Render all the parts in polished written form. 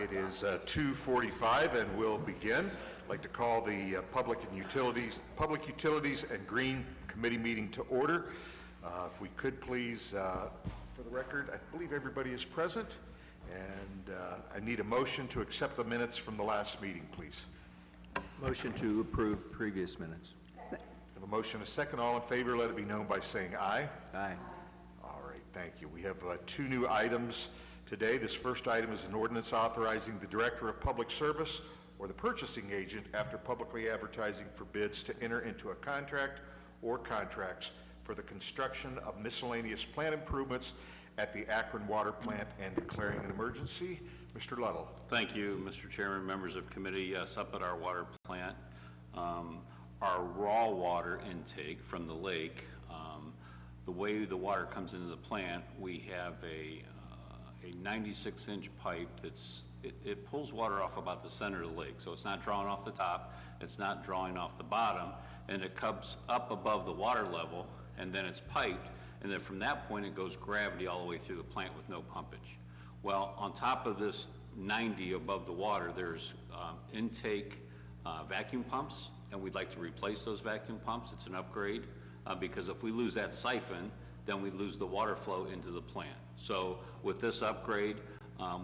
It is 2:45 and we'll begin. I'd like to call the Public Utilities and Green Committee meeting to order. If we could please, for the record, I believe everybody is present, and I need a motion to accept the minutes from the last meeting, please. Motion to approve previous minutes. I have a motion, a second. All in favor, let it be known by saying aye. Aye. All right, thank you. We have two new items today. This first item is an ordinance authorizing the Director of Public Service or the purchasing agent, after publicly advertising for bids, to enter into a contract or contracts for the construction of miscellaneous plant improvements at the Akron water plant and declaring an emergency. Mr. Ludell. Thank you, Mr. Chairman, members of committee. Yes, up at our water plant, our raw water intake from the lake, the way the water comes into the plant, we have a 96-inch pipe it pulls water off about the center of the lake, so it's not drawing off the top, it's not drawing off the bottom, and it comes up above the water level, and then it's piped, and then from that point it goes gravity all the way through the plant with no pumpage. Well, on top of this 90 above the water, there's intake vacuum pumps, and we'd like to replace those vacuum pumps. It's an upgrade, because if we lose that siphon, then we lose the water flow into the plant. So with this upgrade,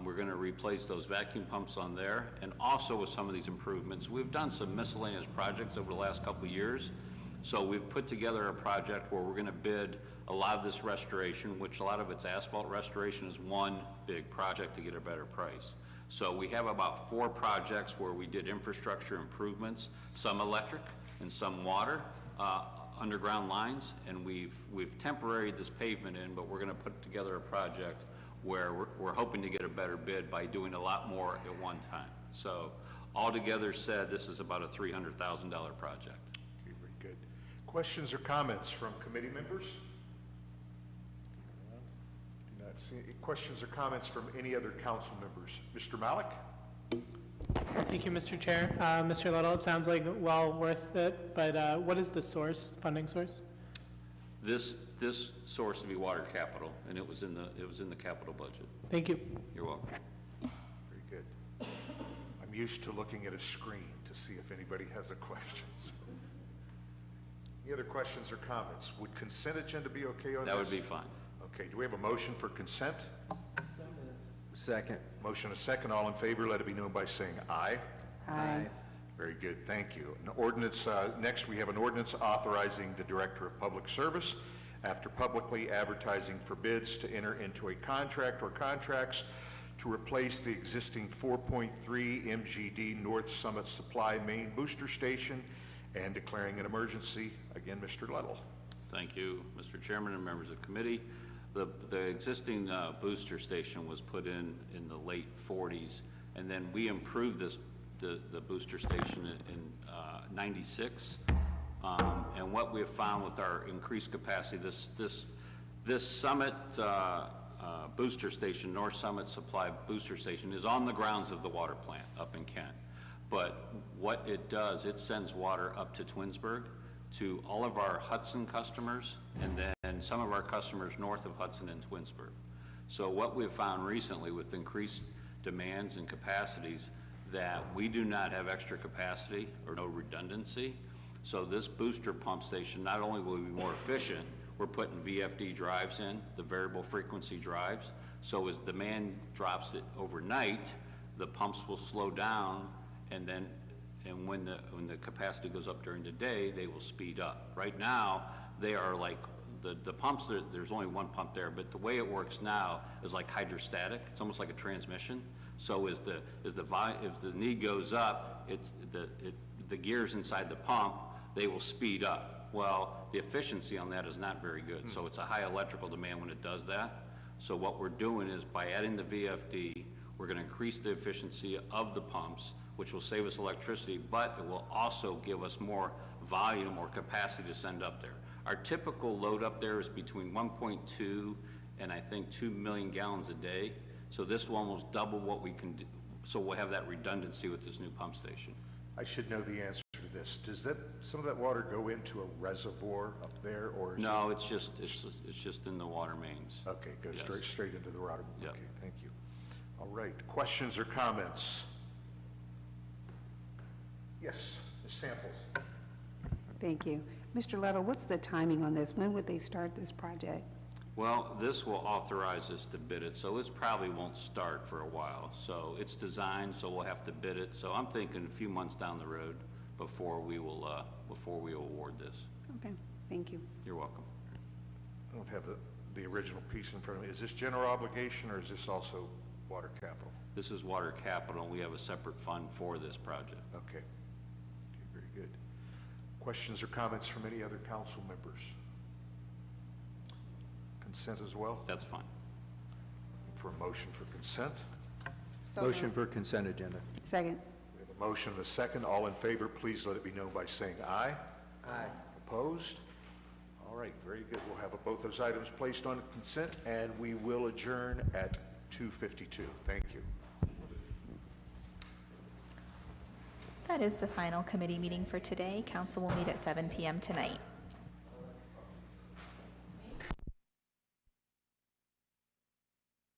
we're going to replace those vacuum pumps on there, and also with some of these improvements. We've done some miscellaneous projects over the last couple of years, so we've put together a project where we're going to bid a lot of this restoration, which a lot of it's asphalt restoration, is one big project to get a better price. So we have about 4 projects where we did infrastructure improvements, some electric and some water, underground lines, and we've temporaried this pavement in, but we're going to put together a project where we're hoping to get a better bid by doing a lot more at one time. So altogether said, this is about a $300,000 project. Okay, very good. Questions or comments from committee members? Do not see any questions or comments from any other council members. Mr. Malik? Thank you, Mr. Chair. Mr. Little, it sounds like well worth it, but what is the funding source? This source would be water capital, and it was in the capital budget. Thank you. You're welcome. Very good. I'm used to looking at a screen to see if anybody has a question. Any other questions or comments? Would consent agenda be okay on this? That would be fine. Okay, do we have a motion for consent? Second. Motion a second. All in favor, let it be known by saying aye. Aye. Very good, thank you. An ordinance, next we have an ordinance authorizing the Director of Public Service, after publicly advertising for bids, to enter into a contract or contracts to replace the existing 4.3 MGD North Summit Supply Main Booster Station and declaring an emergency. Again, Mr. Ludell. Thank you, Mr. Chairman and members of the committee. The existing booster station was put in the late 40s, and then we improved the booster station in 96. And what we have found with our increased capacity, this Summit booster station, North Summit Supply booster station, is on the grounds of the water plant up in Kent. But what it does, it sends water up to Twinsburg, to all of our Hudson customers, and then some of our customers north of Hudson and Twinsburg. So what we've found recently with increased demands and capacities, that we do not have extra capacity or no redundancy. So this booster pump station, not only will be more efficient, we're putting VFD drives in, the variable frequency drives. So as demand drops it overnight, the pumps will slow down, and when the capacity goes up during the day, they will speed up. Right now, they are like, the pumps, there's only one pump there, but the way it works now is like hydrostatic. It's almost like a transmission. So if the need goes up, the gears inside the pump, they will speed up. Well, the efficiency on that is not very good. So it's a high electrical demand when it does that. So what we're doing is, by adding the VFD, we're going to increase the efficiency of the pumps, which will save us electricity, but it will also give us more volume or capacity to send up there. Our typical load up there is between 1.2 and I think 2 million gallons a day. So this will almost double what we can do. So we'll have that redundancy with this new pump station. I should know the answer to this. Does some of that water go into a reservoir up there, or is no? It's just in the water mains. Okay, goes yes. straight into the water. Yep. Okay, thank you. All right, questions or comments? Yes, Ms. Samples. Thank you. Mr. Little, what's the timing on this? When would they start this project? Well, this will authorize us to bid it, so it probably won't start for a while. So it's designed, so we'll have to bid it. So I'm thinking a few months down the road before we will award this. Okay, thank you. You're welcome. I don't have the original piece in front of me. Is this general obligation or is this also water capital? This is water capital, and we have a separate fund for this project. Okay, very good. Questions or comments from any other council members? Consent as well? That's fine. For a motion for consent? So Motion moved. for consent agenda. Second. We have a motion and a second. All in favor, please let it be known by saying aye. Aye. Opposed? All right, very good. We'll have both those items placed on consent, and we will adjourn at 2:52. Thank you. That is the final committee meeting for today. Council will meet at 7 p.m. tonight.